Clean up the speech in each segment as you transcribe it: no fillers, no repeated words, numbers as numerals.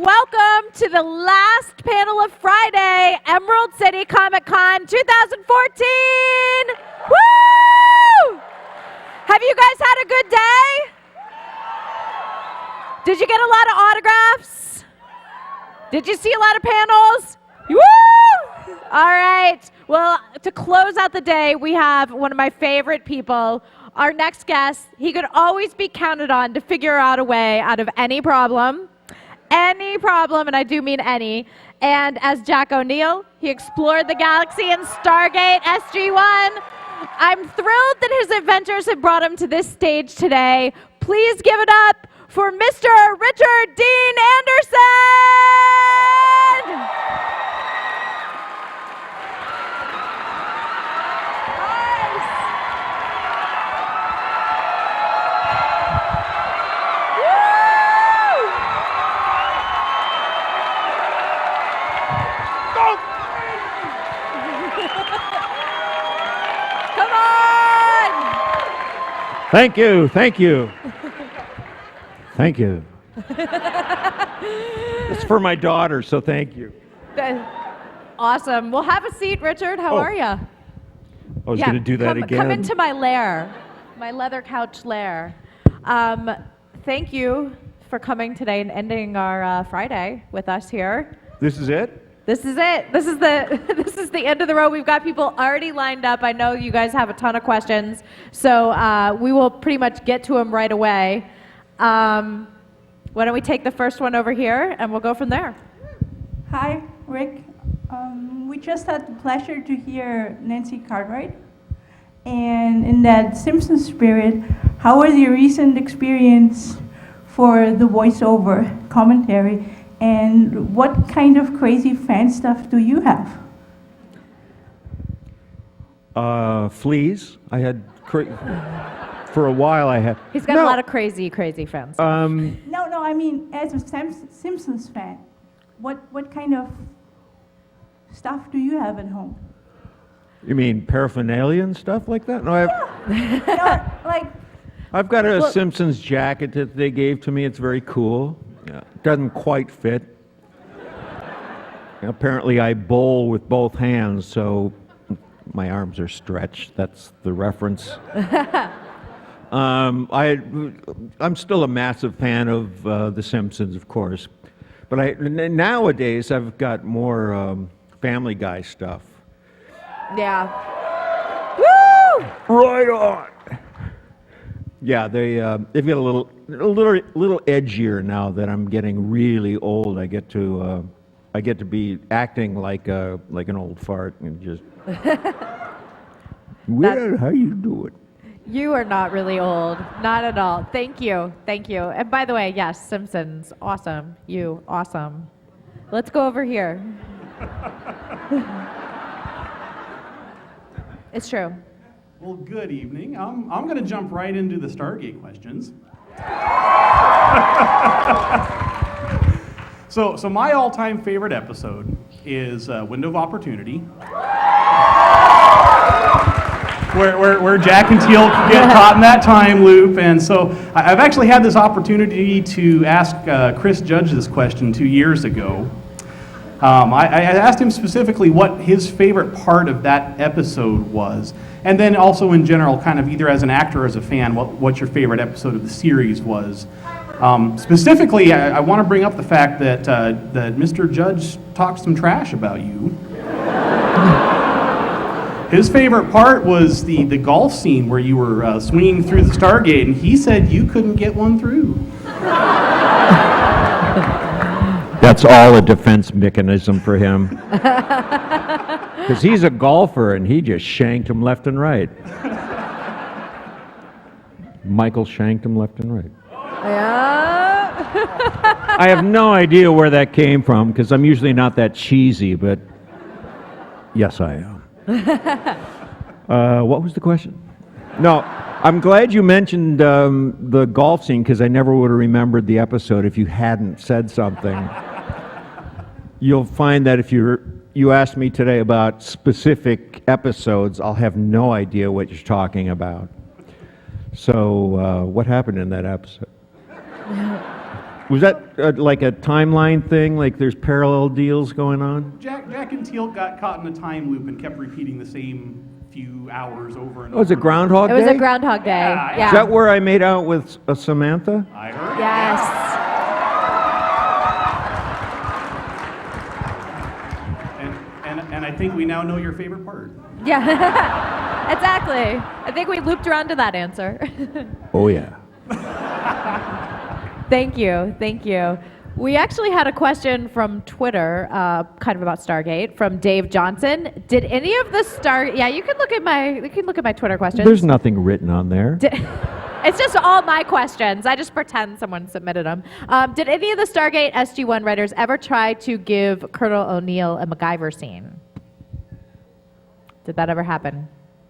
welcome to the last panel of Friday, Emerald City Comic Con 2014. Woo! Have you guys had a good day? Did you get a lot of autographs? Did you see a lot of panels? Woo! All right. Well, to close out the day, we have one of my favorite people. Our next guest, he could always be counted on to figure out a way out of any problem, and I do mean any. And as Jack O'Neill, he explored the galaxy in Stargate SG-1. I'm thrilled that his adventures have brought him to this stage today. Please give it up for Mr. Richard Dean Anderson! Thank you. Thank you. It's for my daughter, so thank you. Awesome. Well, have a seat, Richard. How are you? I was going to do that again. Come into my lair, my leather couch lair. Thank you for coming today and ending our Friday with us here. This is it? This is it. This is the end of the road. We've got people already lined up. I know you guys have a ton of questions, so we will pretty much get to them right away. Why don't we take the first one over here, and we'll go from there. Hi, Rick. We just had the pleasure to hear Nancy Cartwright. And in that Simpsons spirit, how was your recent experience for the voiceover commentary? And what kind of crazy fan stuff do you have? Fleas. I had for a while. I had. He's got a lot of crazy fans. No. I mean, as a Simpsons fan, what kind of stuff do you have at home? You mean paraphernalia and stuff like that? No, I've got a Simpsons jacket that they gave to me. It's very cool. Yeah, doesn't quite fit. Apparently I bowl with both hands, so my arms are stretched. That's the reference. I'm still a massive fan of The Simpsons, of course. But nowadays I've got more Family Guy stuff. Yeah. Woo! Right on. Yeah, they've got a little edgier now that I'm getting really old. I get to be acting like an old fart and just. Well, how you doing? You are not really old, not at all. Thank you. And by the way, yes, Simpsons, awesome. You, awesome. Let's go over here. It's true. Well, good evening. I'm going to jump right into the Stargate questions. So my all-time favorite episode is Window of Opportunity, where Jack and Teal get caught in that time loop. And so I've actually had this opportunity to ask Chris Judge this question 2 years ago. I asked him specifically what his favorite part of that episode was. And then also in general, kind of either as an actor or as a fan, what your favorite episode of the series was. Specifically, I want to bring up the fact that Mr. Judge talked some trash about you. His favorite part was the golf scene where you were swinging through the Stargate, and he said you couldn't get one through. That's all a defense mechanism for him. Because he's a golfer and he just shanked him left and right. Michael shanked him left and right. Yeah. I have no idea where that came from because I'm usually not that cheesy, but yes, I am. What was the question? No, I'm glad you mentioned the golf scene because I never would have remembered the episode if you hadn't said something. You'll find that if you ask me today about specific episodes, I'll have no idea what you're talking about. So what happened in that episode? Was that like a timeline thing? Like there's parallel deals going on? Jack and Teal got caught in a time loop and kept repeating the same few hours over and over. Oh, was it Groundhog It Day? was a Groundhog Day. Yeah, Yeah. Is that where I made out with Samantha? I heard. Yes. And I think we now know your favorite part. Yeah. Exactly. I think we looped around to that answer. Oh, yeah. Thank you. Thank you. We actually had a question from Twitter, kind of about Stargate, from Dave Johnson. Did any of the Yeah, you can look at my Twitter questions. There's nothing written on there. It's just all my questions. I just pretend someone submitted them. Did any of the Stargate SG-1 writers ever try to give Colonel O'Neill a MacGyver scene? Did that ever happen?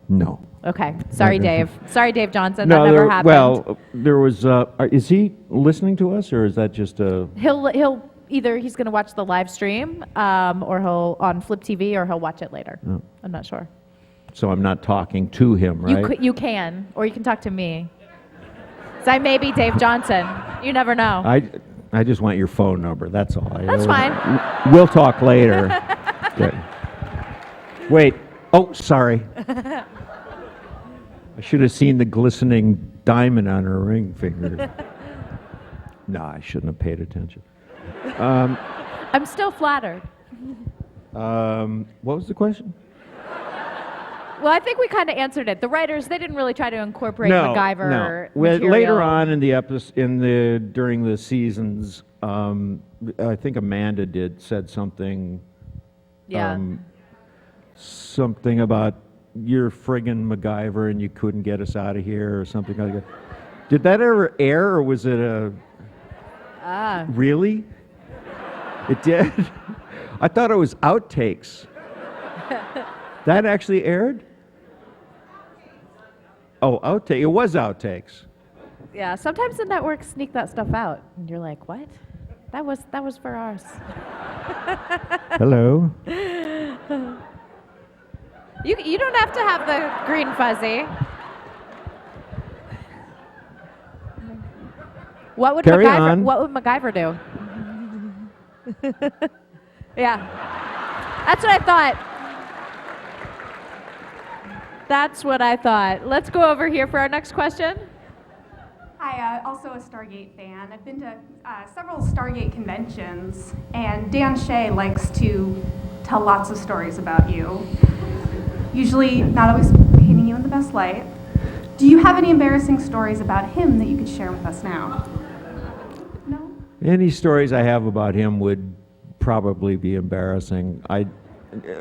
No. Okay. Sorry, Dave. Sorry, Dave Johnson. No, that never happened. well, there was. Is he listening to us, or is that just a? He'll either he's going to watch the live stream, or he'll on FlipTV, or he'll watch it later. Oh. I'm not sure. So I'm not talking to him, right? You can, or you can talk to me. So I may be Dave Johnson. You never know. I just want your phone number. That's all. That's fine. We'll talk later. Okay. Wait. Oh, sorry. I should have seen the glistening diamond on her ring finger. No, I shouldn't have paid attention. I'm still flattered. What was the question? Well, I think we kind of answered it. The writers, they didn't really try to incorporate MacGyver No. Well, material. later on in the episode, during the seasons, I think Amanda said something. Yeah. Something about you're friggin' MacGyver and you couldn't get us out of here or something like that. Did that ever air, or was it a? Really? It did. I thought it was outtakes. That actually aired? Oh, outtake. It was outtakes. Yeah. Sometimes the networks sneak that stuff out, and you're like, "What? That was for ours." Hello. You don't have to have the green fuzzy. What would Carry on. What would MacGyver do? Yeah. That's what I thought. That's what I thought. Let's go over here for our next question. Hi, also a Stargate fan. I've been to several Stargate conventions, and Dan Shea likes to tell lots of stories about you. Usually not always painting you in the best light. Do you have any embarrassing stories about him that you could share with us now? No? Any stories I have about him would probably be embarrassing.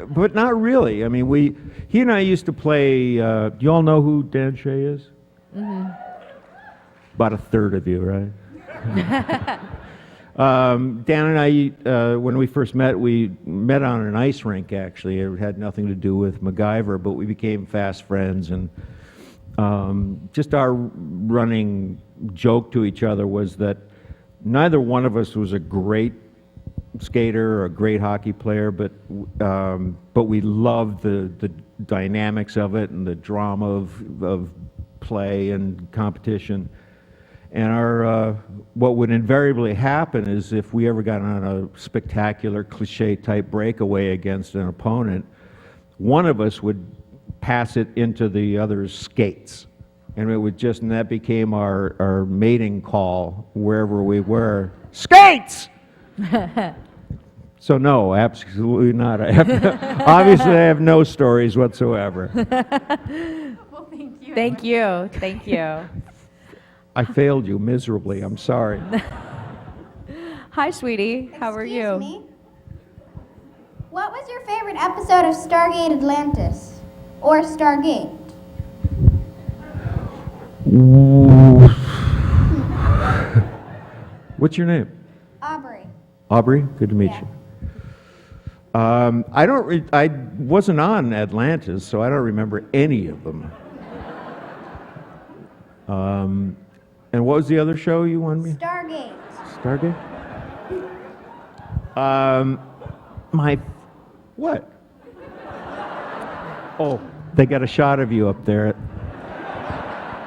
But not really. I mean, he and I used to play. Do you all know who Dan Shea is? Mm-hmm. About a third of you, right? Dan and I, when we first met, we met on an ice rink, actually. It had nothing to do with MacGyver, but we became fast friends. And just our running joke to each other was that neither one of us was a great skater or a great hockey player, but we loved the dynamics of it and the drama of play and competition. And what would invariably happen is if we ever got on a spectacular cliche-type breakaway against an opponent, one of us would pass it into the other's skates. And and that became our mating call wherever we were. Skates! So no, absolutely not. Obviously, I have no stories whatsoever. Well, thank you. Thank you. Thank you. I failed you miserably. I'm sorry. Hi, sweetie. How are you? Excuse me? What was your favorite episode of Stargate Atlantis? Or Stargate? What's your name? Aubrey. Aubrey. Good to meet Yeah. you. I wasn't on Atlantis, so I don't remember any of them. And what was the other show you wanted me? Stargate. Stargate? What? Oh, they got a shot of you up there.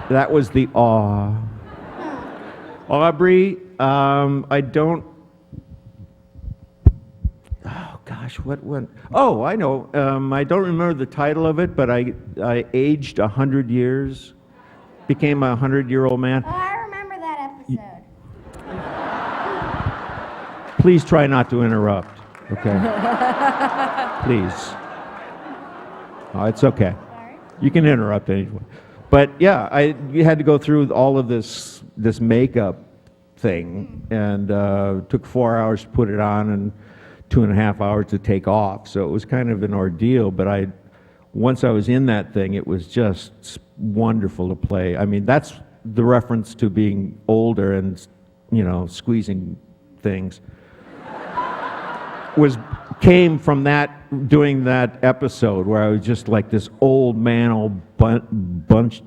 That was the awe. Aubrey, I don't. Oh gosh, what? Oh, I know. I don't remember the title of it, but I aged 100 years, became a 100-year-old man. Oh, I remember that episode. Please try not to interrupt. Okay. Please. Oh, it's okay. Sorry. You can interrupt anyway. But yeah, you had to go through all of this makeup thing, and took 4 hours to put it on and 2.5 hours to take off. So it was kind of an ordeal. But once I was in that thing, it was just wonderful to play. I mean, that's the reference to being older and, squeezing things. Came from doing that episode where I was just like this old man, all bunched?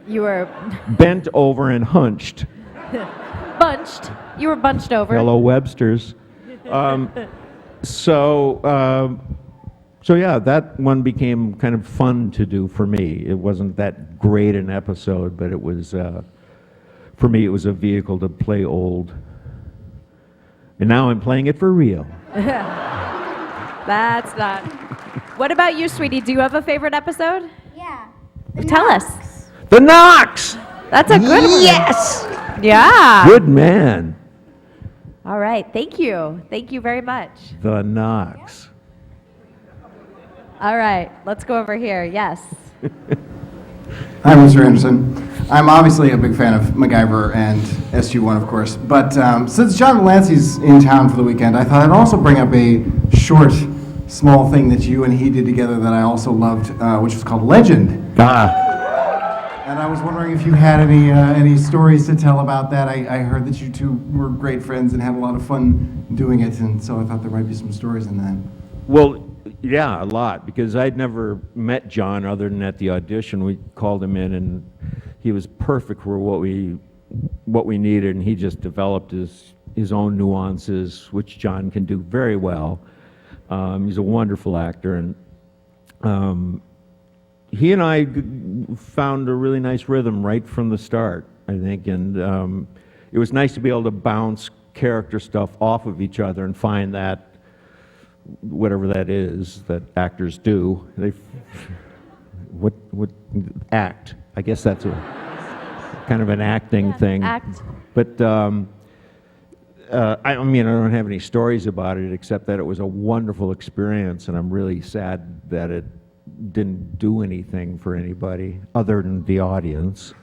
You were Bent over and hunched. bunched. You were bunched over. Hello, Websters. So yeah, that one became kind of fun to do for me. It wasn't that great an episode, but it was, for me, it was a vehicle to play old. And now I'm playing it for real. That's not. What about you, sweetie? Do you have a favorite episode? Yeah. Tell us. The Knox! That's a good one. Yes! Yeah. Good man. All right. Thank you. Thank you very much. The Knox. All right. Let's go over here. Yes. Hi, Mr. Anderson. I'm obviously a big fan of MacGyver and SG-1, of course, but since John Delancey's in town for the weekend, I thought I'd also bring up a short, small thing that you and he did together that I also loved, which was called Legend. And I was wondering if you had any stories to tell about that. I heard that you two were great friends and had a lot of fun doing it, and so I thought there might be some stories in that. Well, yeah, a lot, because I'd never met John other than at the audition. We called him in, and he was perfect for what we needed, and he just developed his own nuances, which John can do very well. He's a wonderful actor, and he and I found a really nice rhythm right from the start, I think, and it was nice to be able to bounce character stuff off of each other and find that, whatever that is that actors do, what act. I guess that's a kind of an acting thing. Act. But I mean, I don't have any stories about it except that it was a wonderful experience, and I'm really sad that it didn't do anything for anybody other than the audience.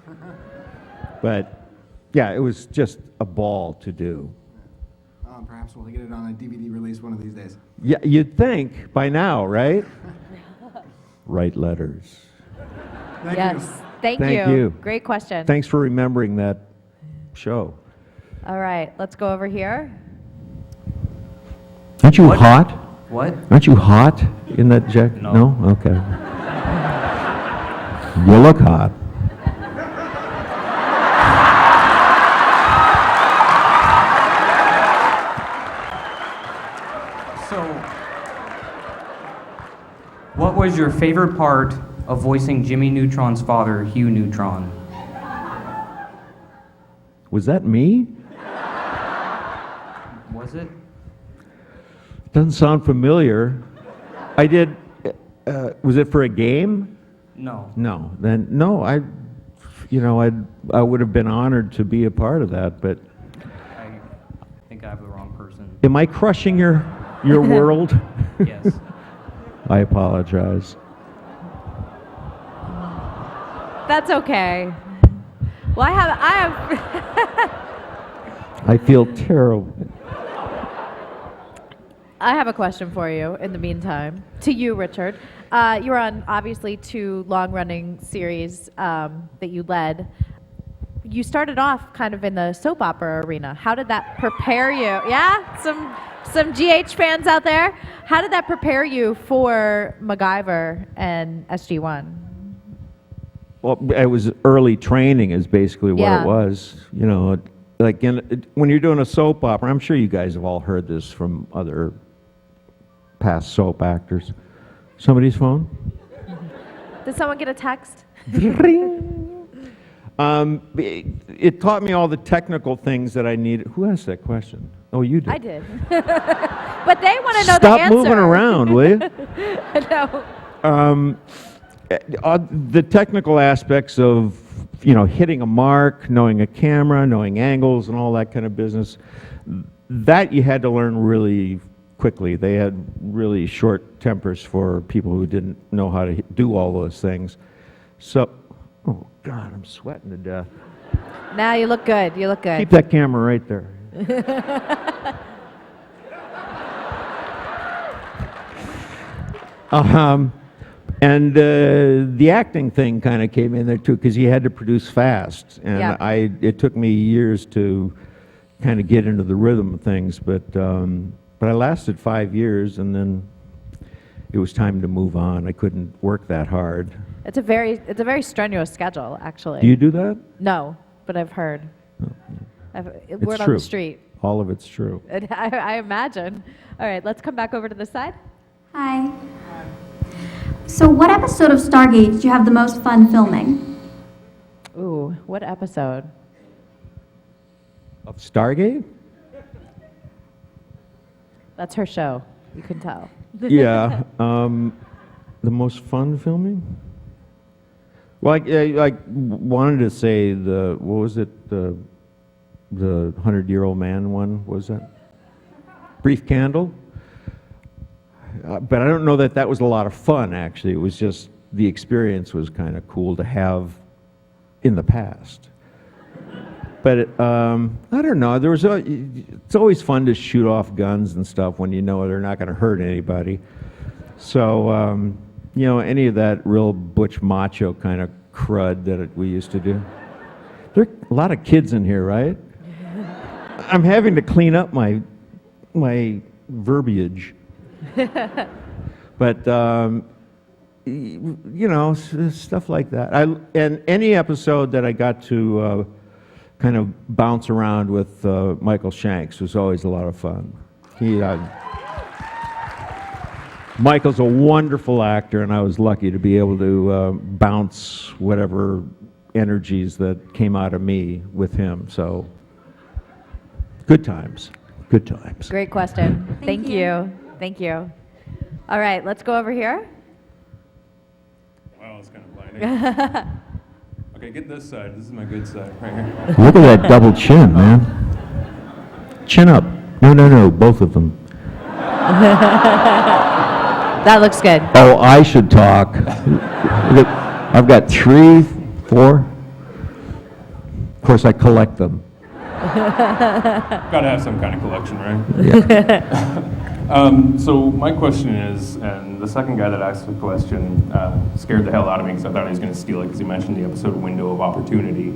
But yeah, it was just a ball to do. Perhaps we'll get it on a DVD release one of these days. Yeah, you'd think by now, right? Write letters. Thank Yes. you. Thank you. Great question. Thanks for remembering that show. All right. Let's go over here. Aren't you What? hot? What? Aren't you hot in that jacket? No. Okay. You look hot. So, what was your favorite part of voicing Jimmy Neutron's father, Hugh Neutron? Was that me? Was it? Doesn't sound familiar. I did. Was it for a game? No. No. Then no. I would have been honored to be a part of that. But I think I have the wrong person. am I crushing your world? Yes. I apologize. That's okay. Well, I have. I feel terrible. I have a question for you in the meantime. To you, Richard. You were on, obviously, 2 long-running series that you led. You started off kind of in the soap opera arena. How did that prepare you? Yeah? Some GH fans out there? How did that prepare you for MacGyver and SG-1? Well, it was early training is basically what Yeah. it was. Like when you're doing a soap opera, I'm sure you guys have all heard this from other past soap actors. Somebody's phone? Did someone get a text? It taught me all the technical things that I needed. Who asked that question? Oh, you did. I did. But they want to know the Stop answer. moving around, will you? No. The technical aspects of, hitting a mark, knowing a camera, knowing angles, and all that kind of business, that you had to learn really quickly. They had really short tempers for people who didn't know how to do all those things. So, oh God, I'm sweating to death. Now you look good. You look good. Keep that camera right there. And the acting thing kind of came in there too, because you had to produce fast, and Yeah. it took me years to kind of get into the rhythm of things, but I lasted 5 years, and then it was time to move on. I couldn't work that hard. It's a very strenuous schedule, actually. Do you do that? No, but I've heard. It's Word on true. the street. All of it's true. I imagine. All right, let's come back over to this side. Hi. So what episode of Stargate did you have the most fun filming? Ooh, what episode? Of Stargate? That's her show. You can tell. Yeah. The most fun filming? Well, I wanted to say what was it? The 100-year-old man one, what was that? Brief Candle? But I don't know that was a lot of fun, actually. It was just, the experience was kind of cool to have in the past. But I don't know, it's always fun to shoot off guns and stuff when you know they're not going to hurt anybody. So, any of that real butch macho kind of crud that we used to do. There are a lot of kids in here, right? I'm having to clean up my verbiage. But, stuff like that. And any episode that I got to kind of bounce around with Michael Shanks was always a lot of fun. Michael's a wonderful actor, and I was lucky to be able to bounce whatever energies that came out of me with him. So, good times. Good times. Great question. Thank you. Thank you. All right, let's go over here. Wow, it's kind of blinding. Okay, get this side. This is my good side, right here. Look at that double chin, man. Chin up. No, both of them. That looks good. Oh, I should talk. Look, I've got 3, 4. Of course, I collect them. Gotta have some kind of collection, right? Yeah. So my question is, and the second guy that asked the question scared the hell out of me because I thought he was going to steal it because he mentioned the episode Window of Opportunity.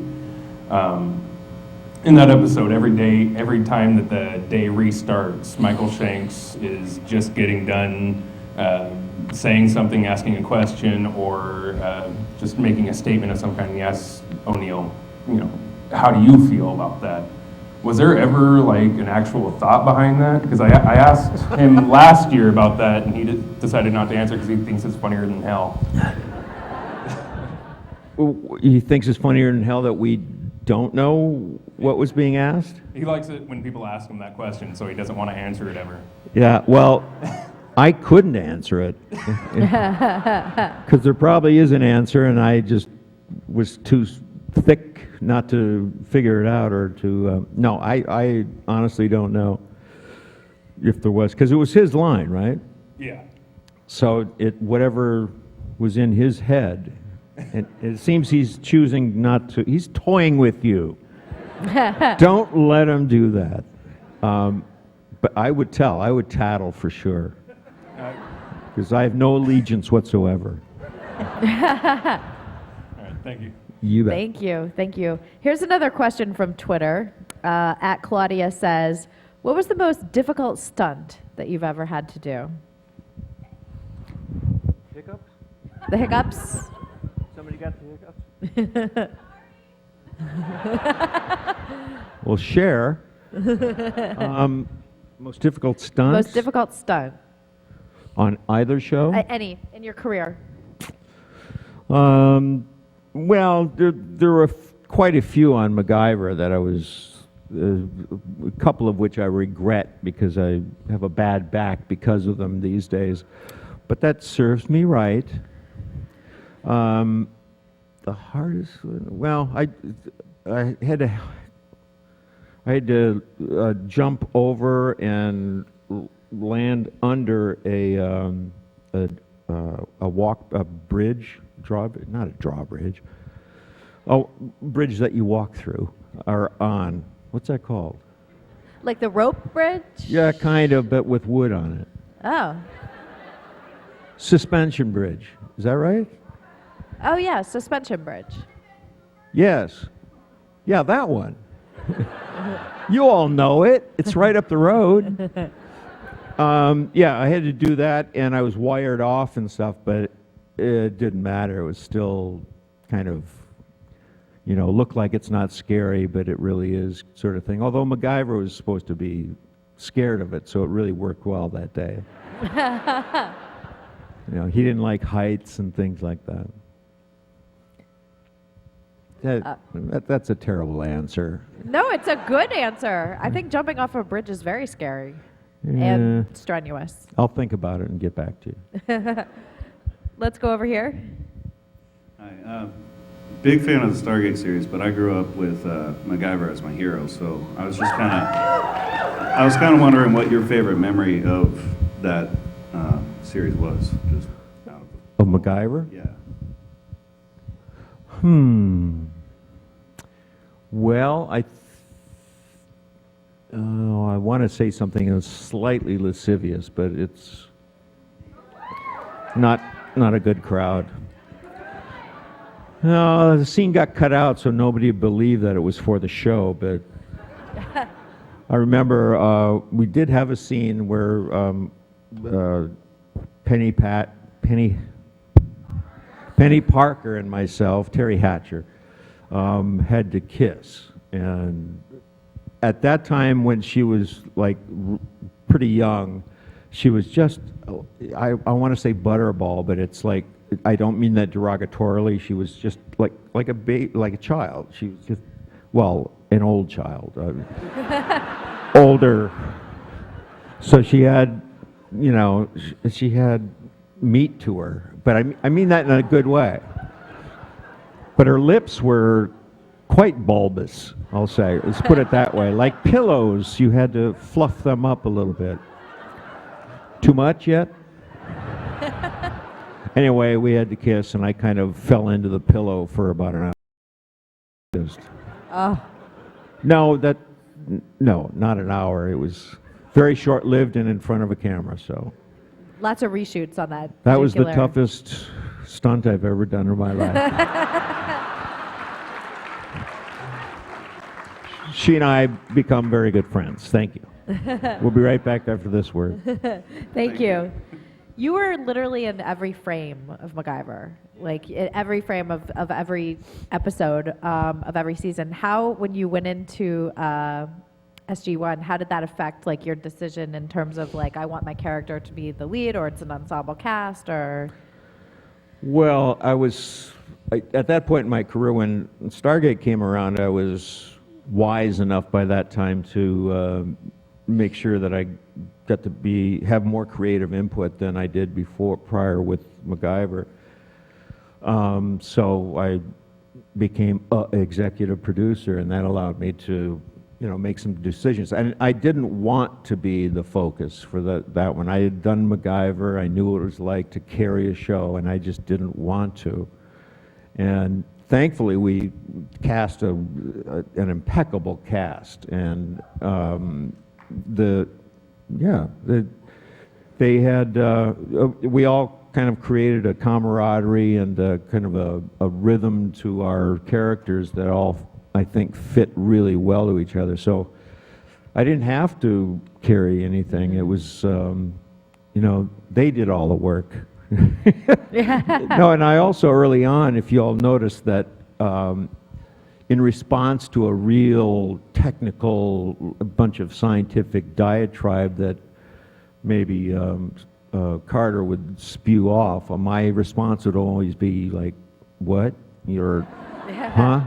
In that episode, every time that the day restarts, Michael Shanks is just getting done saying something, asking a question, or just making a statement of some kind. And he asks O'Neill, how do you feel about that? Was there ever an actual thought behind that? Because I asked him last year about that, and he decided not to answer because he thinks it's funnier than hell. He thinks it's funnier than hell that we don't know what was being asked? He likes it when people ask him that question, so he doesn't want to answer it ever. Yeah, well, I couldn't answer it. Because there probably is an answer, and I just was too thick not to figure it out or to... no, I honestly don't know if there was, because it was his line, right? Yeah. So whatever was in his head, and it seems he's choosing not to... He's toying with you. Don't let him do that. But I would tattle for sure. Because I have no allegiance whatsoever. All right, thank you. You bet. Thank you. Here's another question from Twitter. At Claudia says, what was the most difficult stunt that you've ever had to do? Hiccups? The hiccups? Somebody got the hiccups? Well, share. Most difficult stunts? Most difficult stunt. On either show? Any, in your career. Well, there were quite a few on MacGyver that I was, a couple of which I regret because I have a bad back because of them these days. But that serves me right. The hardest one, well, I had to jump over and land under a bridge, not a drawbridge, a bridge that you walk through or on. What's that called? Like the rope bridge? Yeah, kind of, but with wood on it. Oh. Suspension bridge. Is that right? Oh, yeah, suspension bridge. Yes. Yeah, that one. You all know it. It's right up the road. Yeah, I had to do that, and I was wired off and stuff, but it didn't matter. It was still kind of, looked like it's not scary, but it really is sort of thing. Although MacGyver was supposed to be scared of it, so it really worked well that day. He didn't like heights and things like that. That's a terrible answer. No, it's a good answer. I think jumping off a bridge is very scary and strenuous. I'll think about it and get back to you. Let's go over here. Hi, big fan of the Stargate series, but I grew up with MacGyver as my hero, so I was just kind of wondering what your favorite memory of that series was. Just out of MacGyver? Yeah. Well, I want to say something that's slightly lascivious, but it's not a good crowd. No, the scene got cut out, so nobody believed that it was for the show. But I remember we did have a scene where Penny Parker and myself, Terry Hatcher, had to kiss. And at that time, when she was like pretty young, she was just, I want to say butterball, but it's like, I don't mean that derogatorily. She was just like a child. She was just, well, an old child, older. So she had, she had meat to her, but I mean that in a good way. But her lips were quite bulbous, I'll say. Let's put it that way. Like pillows, you had to fluff them up a little bit. Too much yet? Anyway, we had to kiss, and I kind of fell into the pillow for about an hour. Just. No, not an hour. It was very short-lived and in front of a camera, so. Lots of reshoots on that. That was the toughest stunt I've ever done in my life. She and I become very good friends. Thank you. We'll be right back after this word. Thank you. You were literally in every frame of MacGyver, like in every frame of every episode of every season. How, when you went into SG-1, how did that affect like your decision in terms of like, I want my character to be the lead, or it's an ensemble cast, or? Well, at that point in my career, when Stargate came around, I was wise enough by that time to make sure that I got to have more creative input than I did prior with MacGyver. So I became an executive producer, and that allowed me to, make some decisions. And I didn't want to be the focus for that one. I had done MacGyver. I knew what it was like to carry a show, and I just didn't want to. And thankfully, we cast an impeccable cast, and they had, we all kind of created a camaraderie and kind of a rhythm to our characters that all, I think, fit really well to each other. So I didn't have to carry anything. It was, they did all the work. No, and I also early on, if you all noticed that in response to a real technical, a bunch of scientific diatribe that maybe Carter would spew off, my response would always be like, what? Huh?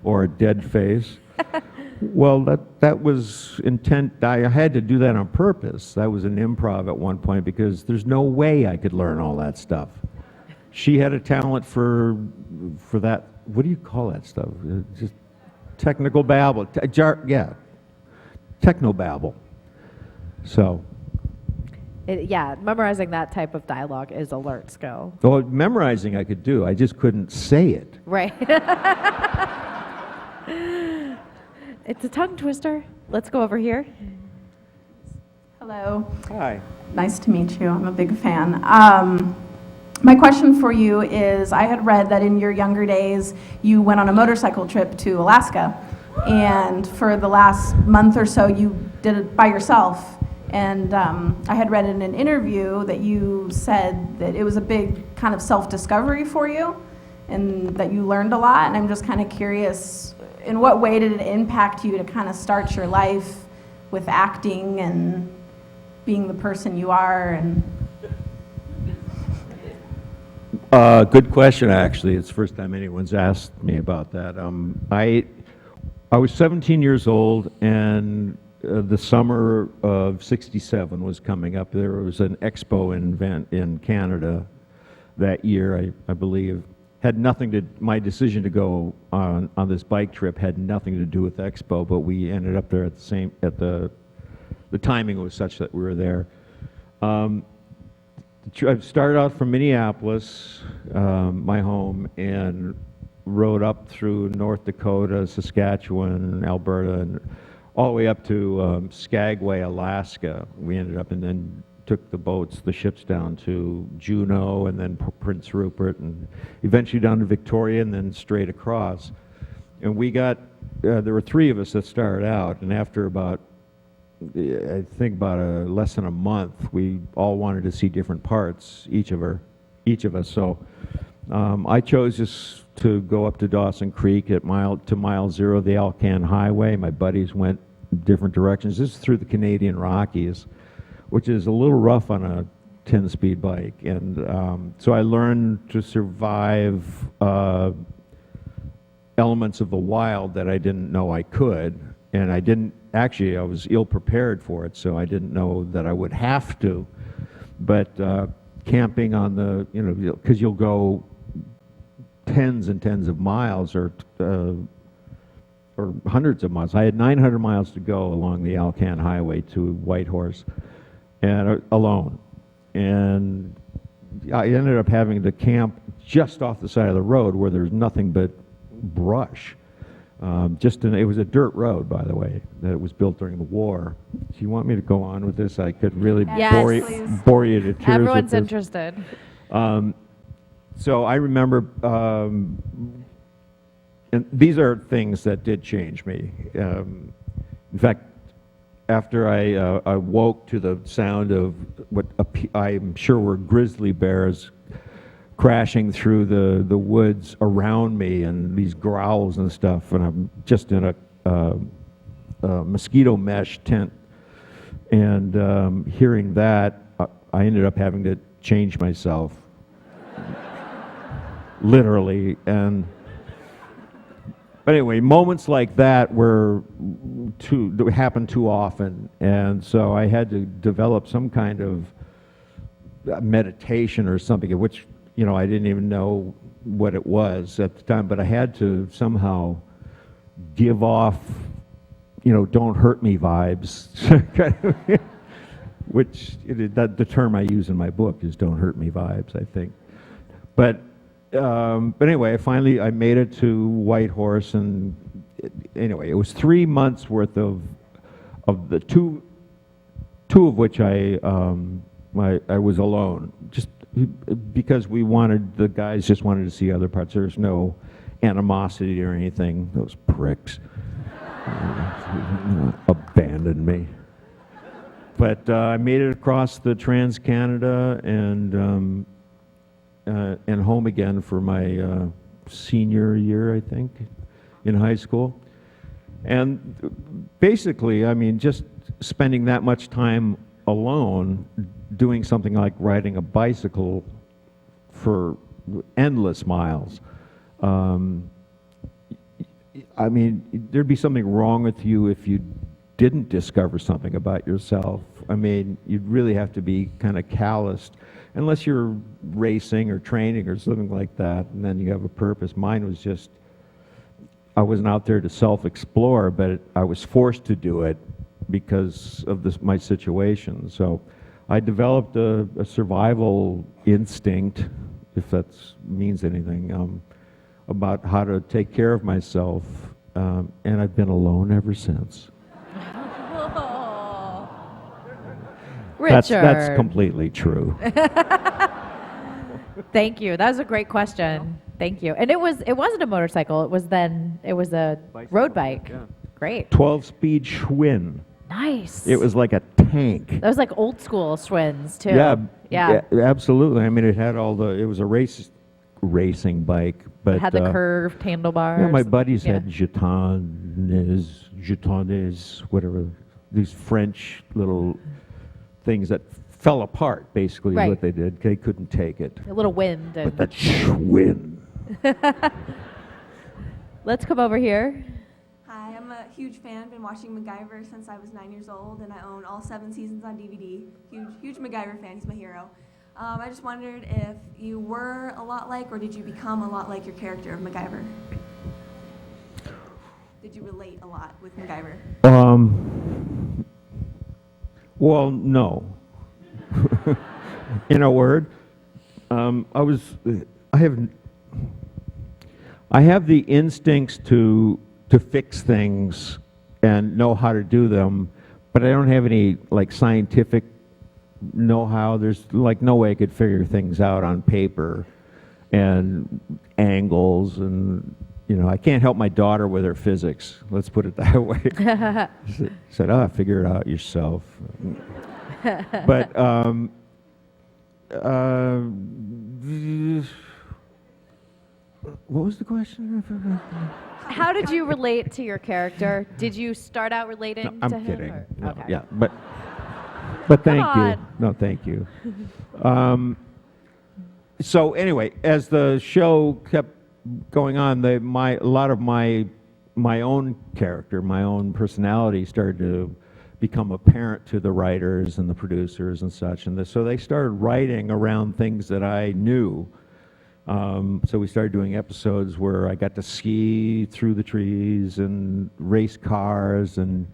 or a dead face. Well, that was intent. I had to do that on purpose. That was an improv at one point because there's no way I could learn all that stuff. She had a talent for that. What do you call that stuff? Just technical babble. Yeah, technobabble. So. Yeah, memorizing that type of dialogue is alert skill. Well, memorizing I could do. I just couldn't say it. Right. It's a tongue twister. Let's go over here. Hello. Hi. Nice to meet you. I'm a big fan. My question for you is, I had read that in your younger days, you went on a motorcycle trip to Alaska. And for the last month or so, you did it by yourself. And I had read in an interview that you said that it was a big kind of self-discovery for you and that you learned a lot. And I'm just kind of curious, in what way did it impact you to kind of start your life with acting and being the person you are? And Good question, actually. It's the first time anyone's asked me about that. I was 17 years old, and the summer of '67 was coming up. There was an expo event in Canada that year, I believe. Had nothing to, my decision to go on this bike trip had nothing to do with expo, but we ended up there the timing was such that we were there. I started out from Minneapolis, my home, and rode up through North Dakota, Saskatchewan, Alberta, and all the way up to Skagway, Alaska. We ended up, and then took the ships down to Juneau, and then Prince Rupert, and eventually down to Victoria, and then straight across. And we got, there were 3 of us that started out, and after about, I think about less than a month, we all wanted to see different parts, each of us. So I chose just to go up to Dawson Creek at mile 0 of the Alcan Highway. My buddies went different directions. This is through the Canadian Rockies, which is a little rough on a 10-speed bike. And so I learned to survive elements of the wild that I didn't know I could. And I was ill-prepared for it, so I didn't know that I would have to. But camping on because you'll go tens and tens of miles or hundreds of miles. I had 900 miles to go along the Alcan Highway to Whitehorse, and alone. And I ended up having to camp just off the side of the road where there's nothing but brush. It was a dirt road, by the way, that was built during the war. Do you want me to go on with this? I could really bore you to tears. Everyone's interested. So I remember, and these are things that did change me. In fact, after I woke to the sound of what I'm sure were grizzly bears crashing through the woods around me, and these growls and stuff, and I'm just in a mosquito mesh tent, and hearing that, I ended up having to change myself, literally. But anyway, moments like that happen too often, and so I had to develop some kind of meditation or something, which I didn't even know what it was at the time, but I had to somehow give off, don't hurt me vibes, which the term I use in my book is don't hurt me vibes, I think. But anyway, I made it to Whitehorse, and anyway, it was 3 months worth of the two of which I was alone, just because the guys just wanted to see other parts. There's no animosity or anything. Those pricks abandoned me. But I made it across the Trans-Canada and home again for my senior year, I think, in high school. And basically, just spending that much time alone doing something like riding a bicycle for endless miles. I mean, there'd be something wrong with you if you didn't discover something about yourself. I mean, you'd really have to be kind of calloused, unless you're racing or training or something like that, and then you have a purpose. Mine was just, I wasn't out there to self-explore, but I was forced to do it because of my situation. So I developed a survival instinct, if that means anything, about how to take care of myself, and I've been alone ever since. Richard. That's completely true. Thank you. That was a great question. Thank you. And it wasn't a motorcycle. It was a road bike. Yeah. Great. 12-speed Schwinn. Nice. It was like a tank. That was like old school Schwinns too. Yeah, absolutely. I mean, it was a racing bike, but It had the curved handlebars. yeah, my buddies had jetonnes, whatever, these French little things that fell apart, basically, is what they did. They couldn't take it. A little wind. But that Schwinn. Let's come over here. Hi, I'm a huge fan. Been watching MacGyver since I was 9 years old, and I own all 7 seasons on DVD. Huge MacGyver fan. He's my hero. I just wondered if you were a lot like, or did you become a lot like your character of MacGyver? Did you relate a lot with MacGyver? Well, no. In a word, I have the instincts to fix things and know how to do them, but I don't have any like scientific know-how. There's like no way I could figure things out on paper and angles, and I can't help my daughter with her physics. Let's put it that way. She said, figure it out yourself. But what was the question? How did you relate to your character? Did you start out relating I'm to him? kidding. No, Okay. yeah, but thank you. No, thank you. So anyway, as the show kept going on, a lot of my own character, my own personality started to become apparent to the writers and the producers and such, and so they started writing around things that I knew. So we started doing episodes where I got to ski through the trees and race cars and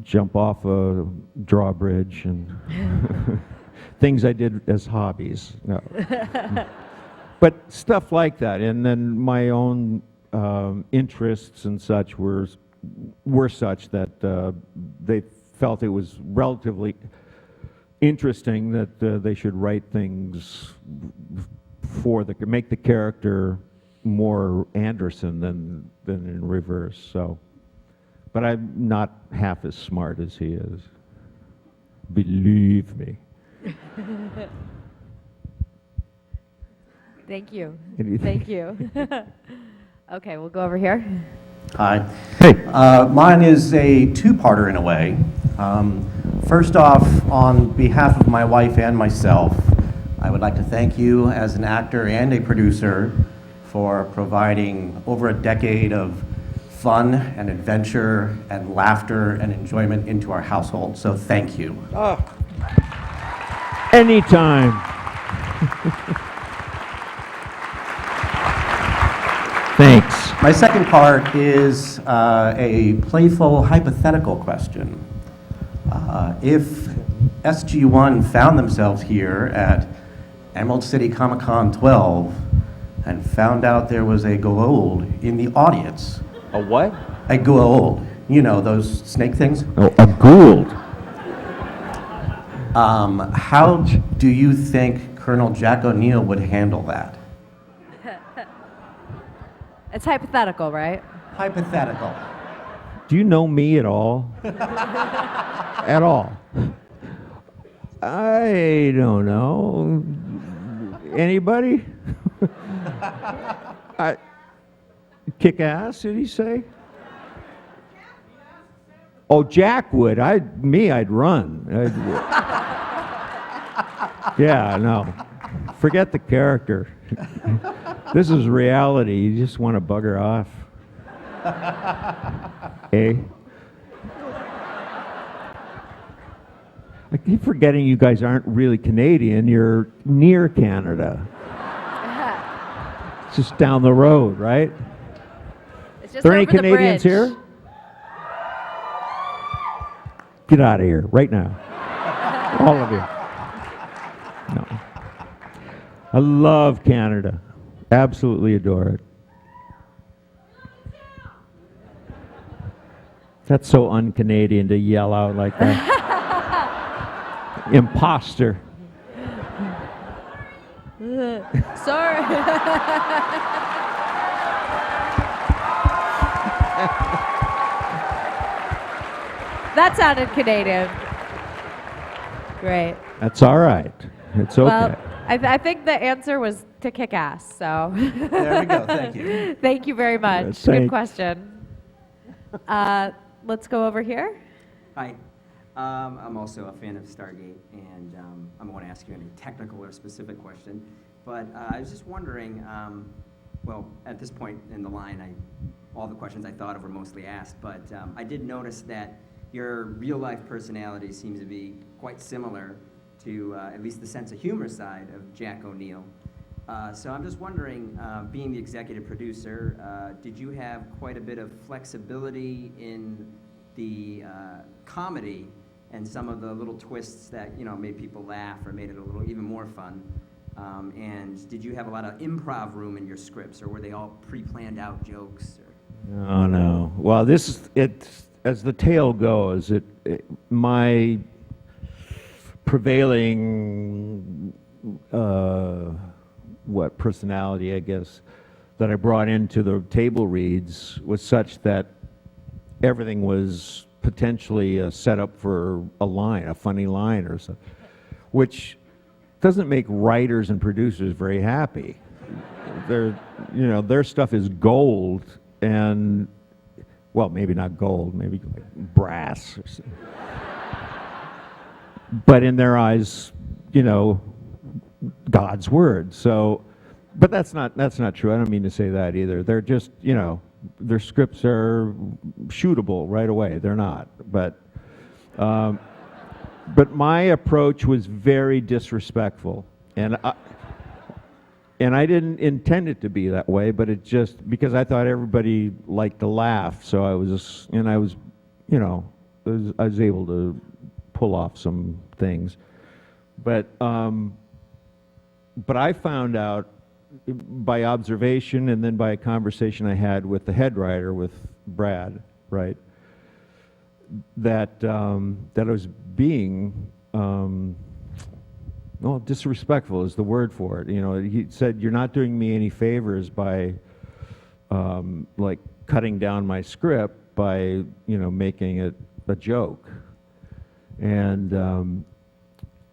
jump off a drawbridge and things I did as hobbies. No. But stuff like that, and then my own interests and such were such that they felt it was relatively interesting that they should write things make the character more Anderson than in reverse. So, but I'm not half as smart as he is. Believe me. Thank you. Anything? Thank you. Okay, we'll go over here. Hi. Hey. Mine is a two-parter in a way. First off, on behalf of my wife and myself, I would like to thank you as an actor and a producer for providing over a decade of fun and adventure and laughter and enjoyment into our household. So thank you. Oh. Anytime. Thanks. My second part is a playful hypothetical question. If SG-1 found themselves here at Emerald City Comic-Con 12 and found out there was a Goa'uld in the audience. A what? A Goa'uld. You know, those snake things? Oh, a Goa'uld. How do you think Colonel Jack O'Neill would handle that? It's hypothetical, right? Hypothetical. Do you know me at all? At all? I don't know. Anybody? Kick ass, did he say? Oh, Jack would. I'd run. Yeah, no. Forget the character. This is reality. You just want to bugger off. Eh? I keep forgetting you guys aren't really Canadian. You're near Canada. It's just down the road, right? It's just There any over the Canadians bridge. here? Get out of here right now. All of you. No. I love Canada. Absolutely adore it. That's so un-Canadian to yell out like that. Imposter. Sorry. That sounded Canadian. Great. That's all right. It's okay. Well, I think the answer was to kick ass, so. There we go. Thank you. Thank you very much. Yes, Good thanks. question. Let's go over here. Hi. I'm also a fan of Stargate, and I won't ask you any technical or specific question, but I was just wondering, well, at this point in the line, all the questions I thought of were mostly asked, but I did notice that your real-life personality seems to be quite similar to at least the sense of humor side of Jack O'Neill. So I'm just wondering, being the executive producer, did you have quite a bit of flexibility in the comedy and some of the little twists that, you know, made people laugh or made it a little even more fun? And did you have a lot of improv room in your scripts, or were they all pre-planned out jokes? Or? Oh no. Well, as the tale goes, my prevailing personality, I guess, that I brought into the table reads was such that everything was potentially a setup for a line, a funny line or something, which doesn't make writers and producers very happy. Their stuff is gold, and well, maybe not gold, maybe like brass or something. But in their eyes, God's word. So, but that's not true. I don't mean to say that either. They're just, their scripts are shootable right away. They're not. But my approach was very disrespectful, and I didn't intend it to be that way. But it just because I thought everybody liked to laugh, so I was able to pull off some things. But I found out by observation and then by a conversation I had with the head writer, with Brad, right, that I was being, disrespectful is the word for it. He said, "You're not doing me any favors by, like, cutting down my script by, making it a joke." And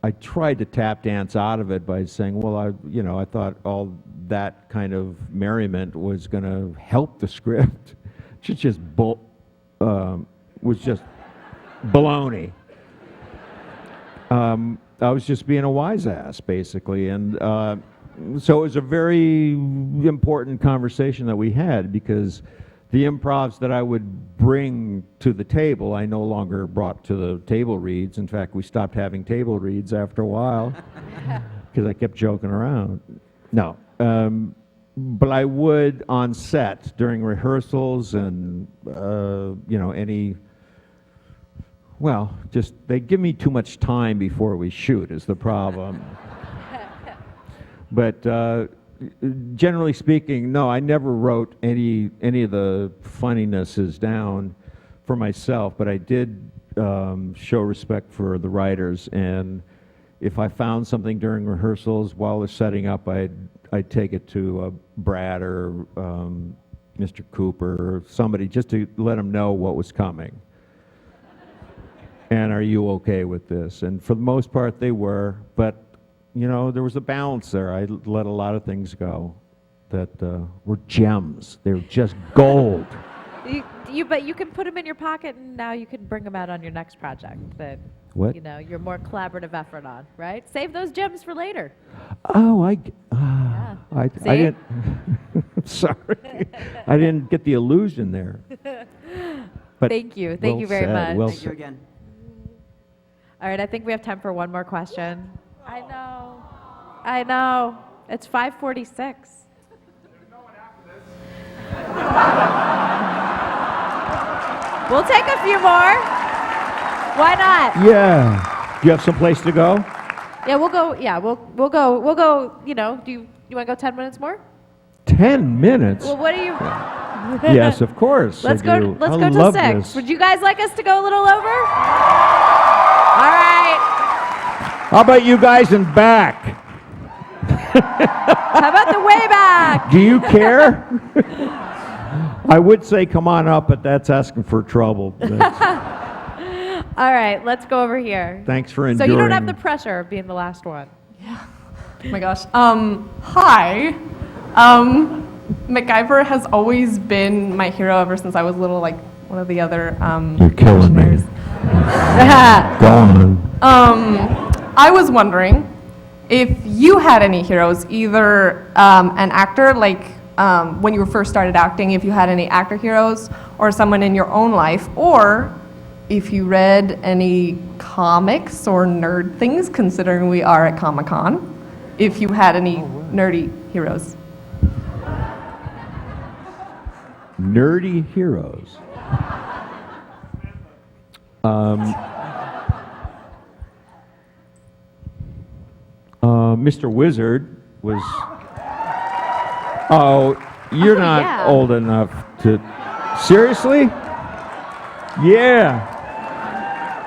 I tried to tap dance out of it by saying, well, I thought all that kind of merriment was going to help the script. It just was just baloney. I was just being a wise ass, basically. And so it was a very important conversation that we had, because the improvs that I would bring to the table, I no longer brought to the table reads. In fact, we stopped having table reads after a while because I kept joking around. No. But I would on set during rehearsals and, they give me too much time before we shoot is the problem. But generally speaking, no, I never wrote any of the funninesses down for myself, but I did show respect for the writers, and if I found something during rehearsals while they're setting up, I'd take it to Brad or Mr. Cooper or somebody just to let them know what was coming. And are you okay with this? And for the most part, they were, but there was a balance there. I let a lot of things go that were gems. They were just gold. But you can put them in your pocket, and now you can bring them out on your next project that your more collaborative effort on, right? Save those gems for later. Oh, Yeah. I See? didn't. Sorry, I didn't get the illusion there. But Thank you. Thank you very much. Well Thank you said. again. All right, I think we have time for one more question. I know. I know. It's 5:46. We'll take a few more. Why not? Yeah. Do you have someplace to go? Yeah, we'll go. Yeah, we'll go. You know, do you want to go 10 minutes more? 10 minutes? Well, what do you? Yes, of course. Let's I go. do. Let's I go to love 6. this. Would you guys like us to go a little over? All right. How about you guys in back? How about the way back? Do you care? I would say come on up, but that's asking for trouble. All right, let's go over here. Thanks for So enduring. you don't have the pressure of being the last one. Oh my gosh. Hi. MacGyver has always been my hero ever since I was little, like one of the other You're killing me. Go on. I was wondering if you had any heroes, either an actor, like when you first started acting, if you had any actor heroes, or someone in your own life, or if you read any comics or nerd things, considering we are at Comic-Con, if you had any nerdy heroes. Nerdy heroes. Mr. Wizard was. Oh, you're not yeah. old enough to. Seriously? Yeah.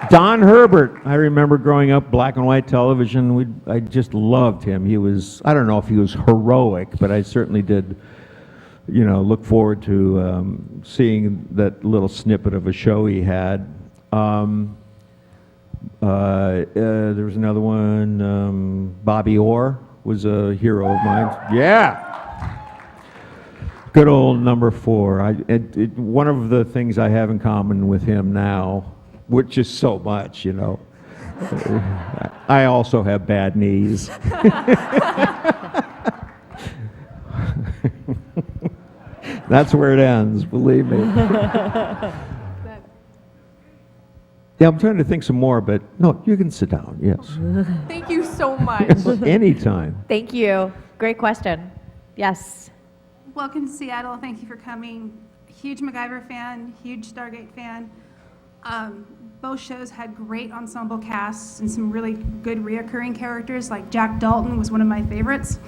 Don Herbert. I remember growing up, black and white television. I just loved him. He was, I don't know if he was heroic, but I certainly did, look forward to seeing that little snippet of a show he had. There was another one, Bobby Orr was a hero of mine. Yeah! Good old number 4. One of the things I have in common with him now, which is so much, I also have bad knees. That's where it ends, believe me. Yeah, I'm trying to think some more, but no, you can sit down, yes. Thank you so much. Anytime. Thank you. Great question. Yes. Welcome to Seattle. Thank you for coming. Huge MacGyver fan, huge Stargate fan. Both shows had great ensemble casts and some really good reoccurring characters, like Jack Dalton was one of my favorites.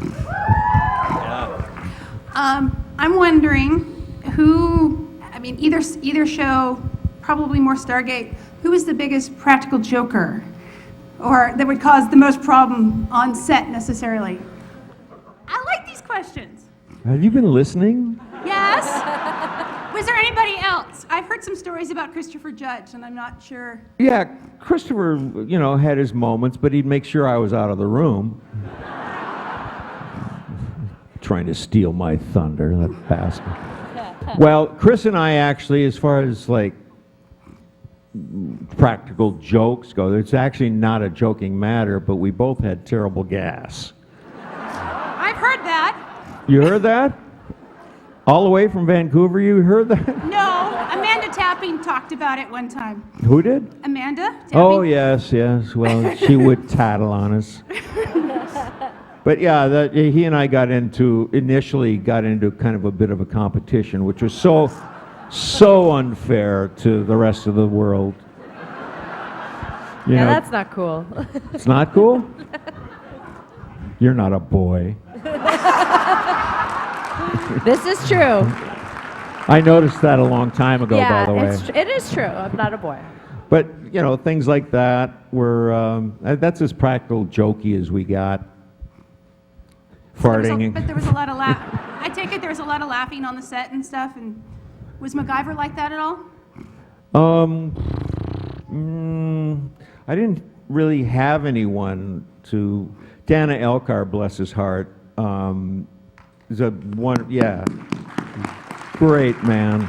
I'm wondering either show, probably more Stargate, who is the biggest practical joker, or that would cause the most problem on set necessarily? I like these questions. Have you been listening? Yes? Was there anybody else? I've heard some stories about Christopher Judge, and I'm not sure. Yeah, Christopher, had his moments, but he'd make sure I was out of the room. Trying to steal my thunder, that bastard. Well, Chris and I actually, as far as practical jokes go, it's actually not a joking matter, but we both had terrible gas. I've heard that. You heard that? All the way from Vancouver, you heard that? No, Amanda Tapping talked about it one time. Who did? Amanda Tapping? Oh, yes. Well, she would tattle on us. But yeah, he and I initially got into kind of a bit of a competition, which was so unfair to the rest of the world. Yeah, that's not cool. It's not cool? You're not a boy. This is true. I noticed that a long time ago, by the way. It is true. I'm not a boy. But, things like that were, that's as practical jokey as we got. Farting. But there was a lot of I take it there was a lot of laughing on the set and stuff, and was MacGyver like that at all? I didn't really have anyone to. Dana Elkar, bless his heart, is great man.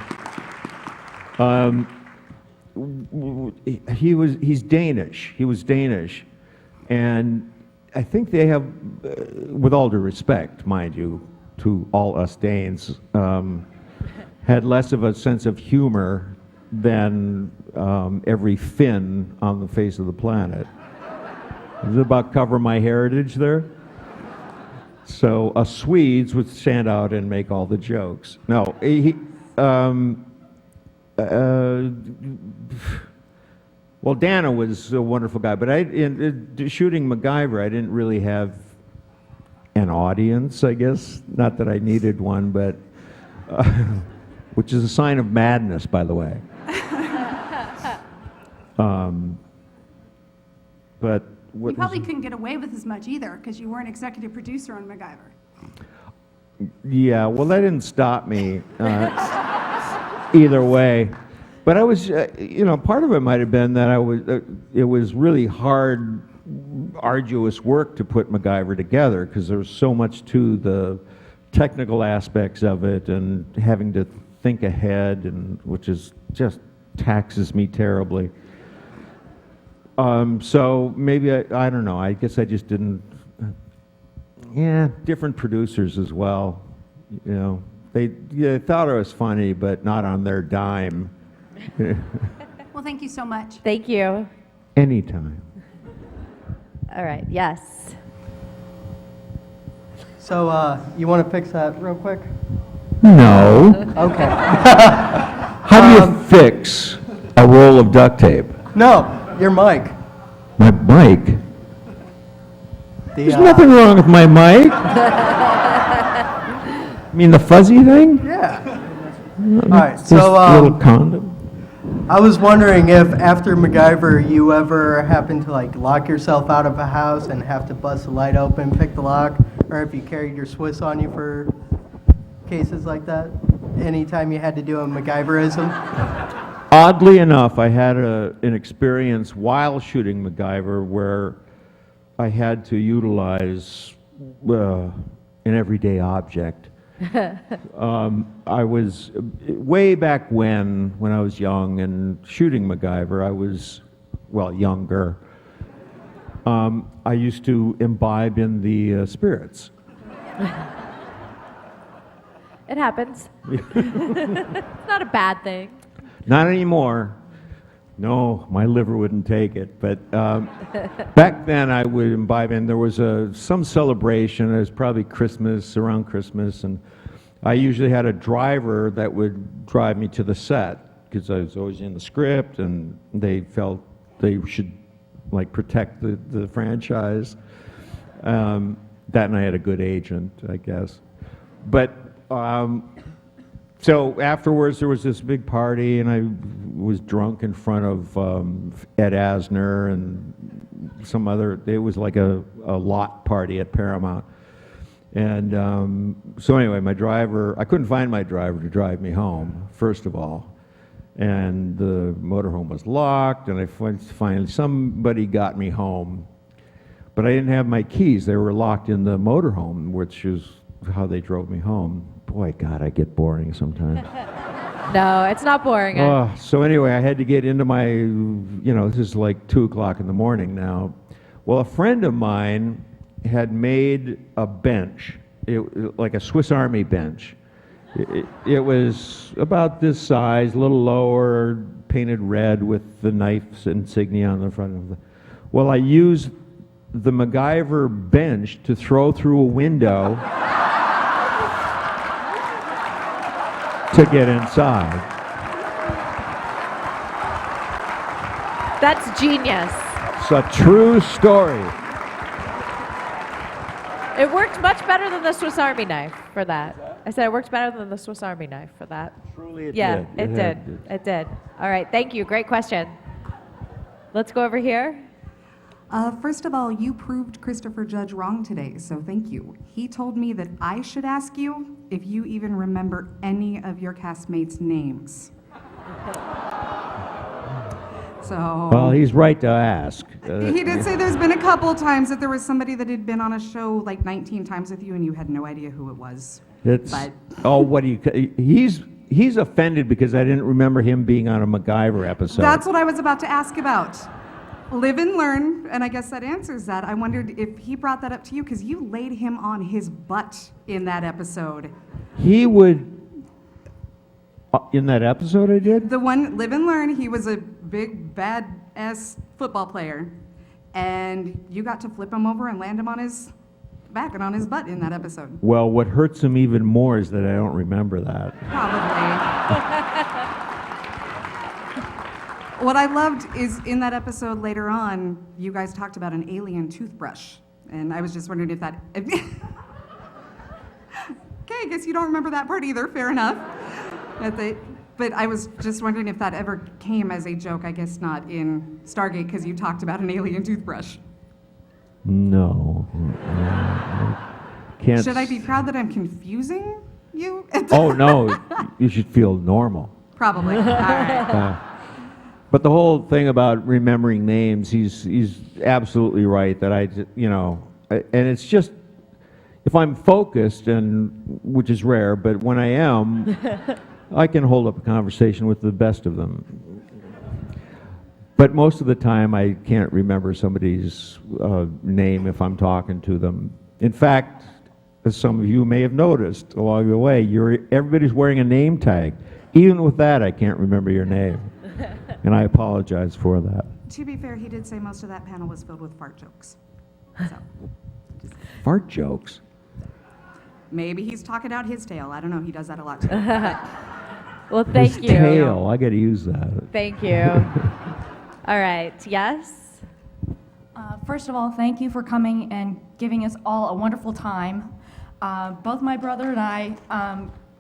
He's Danish. He was Danish, and I think they have, with all due respect, mind you, to all us Danes, had less of a sense of humor than every Finn on the face of the planet. Is it about cover my heritage there? So us Swedes would stand out and make all the jokes. No, well, Dana was a wonderful guy, but in shooting MacGyver, I didn't really have an audience, I guess. Not that I needed one, but which is a sign of madness, by the way. But what You probably couldn't get away with as much either because you weren't executive producer on MacGyver. yeah, well, that didn't stop me either way. But I was, part of it might have been that it was really hard, arduous work to put MacGyver together because there was so much to the technical aspects of it and having to think ahead, and which is just taxes me terribly. So maybe I don't know. I guess I just didn't. Yeah, different producers as well. They thought I was funny, but not on their dime. Well, thank you so much. Thank you. Anytime. All right, yes. So, you want to fix that real quick? No. Okay. How do you fix a roll of duct tape? No, your mic. My mic? There's nothing wrong with my mic. I mean the fuzzy thing? Yeah. All right, Just so a little condom. I was wondering if after MacGyver you ever happen to lock yourself out of a house and have to bust the light open, pick the lock, or if you carried your Swiss on you for cases like that? Anytime you had to do a MacGyverism? Oddly enough, I had an experience while shooting MacGyver where I had to utilize an everyday object. I was way back when I was young and shooting MacGyver, I was, younger. I used to imbibe in the spirits. It happens. It's not a bad thing. Not anymore. No, my liver wouldn't take it. But back then I would imbibe in. There was some celebration. It was probably Christmas, around Christmas, and I usually had a driver that would drive me to the set because I was always in the script, and they felt they should protect the franchise. That, and I had a good agent, I guess. But so afterwards, there was this big party, and I was drunk in front of Ed Asner and some other. It was like a lot party at Paramount. And so anyway, my driver, I couldn't find my driver to drive me home, first of all. And the motorhome was locked, and I finally, somebody got me home. But I didn't have my keys. They were locked in the motorhome, which is how they drove me home. Boy, God, I get boring sometimes. No, it's not boring. So anyway, I had to get into my, this is like 2 o'clock in the morning now. Well, a friend of mine had made a bench, like a Swiss Army bench. It was about this size, a little lower, painted red with the knife's insignia on the front of it. Well, I used the MacGyver bench to throw through a window to get inside. That's genius. It's a true story. It worked much better than the Swiss Army knife for that. I said it worked better than the Swiss Army knife for that. Truly it yeah, did. It did. It did. All right, thank you. Great question. Let's go over here. First of all, you proved Christopher Judge wrong today, so thank you. He told me that I should ask you if you even remember any of your castmates' names. So. Well, he's right to ask. He did say there's been a couple times that there was somebody that had been on a show like 19 times with you and you had no idea who it was. It's, but. Oh, what do you, he's offended because I didn't remember him being on a MacGyver episode. That's what I was about to ask about. Live and learn, and I guess that answers that. I wondered if he brought that up to you, because you laid him on his butt in that episode. He would, in that episode I did? The one, Live and Learn, he was a big, bad-ass football player, and you got to flip him over and land him on his back and on his butt in that episode. Well, what hurts him even more is that I don't remember that. Probably. What I loved is in that episode later on, you guys talked about an alien toothbrush. And I was just wondering if that... Okay, I guess you don't remember that part either, fair enough. But I was just wondering if that ever came as a joke, I guess not in Stargate, because you talked about an alien toothbrush. No. Can't. Should I be proud that I'm confusing you? Oh, no. You should feel normal. Probably. All right. But the whole thing about remembering names, he's absolutely right that and it's just, if I'm focused, and which is rare, but when I am, I can hold up a conversation with the best of them. But most of the time, I can't remember somebody's name if I'm talking to them. In fact, as some of you may have noticed along the way, everybody's wearing a name tag. Even with that, I can't remember your name. And I apologize for that. To be fair, he did say most of that panel was filled with fart jokes. So, Fart jokes? maybe he's talking out his tail. I don't know. He does that a lot too. Well, thank His you. tail, I got to use that. Thank you. All right. Yes? First of all, thank you for coming and giving us all a wonderful time. Both my brother and I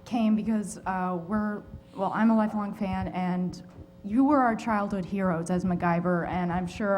came because I'm a lifelong fan, and you were our childhood heroes as MacGyver, and I'm sure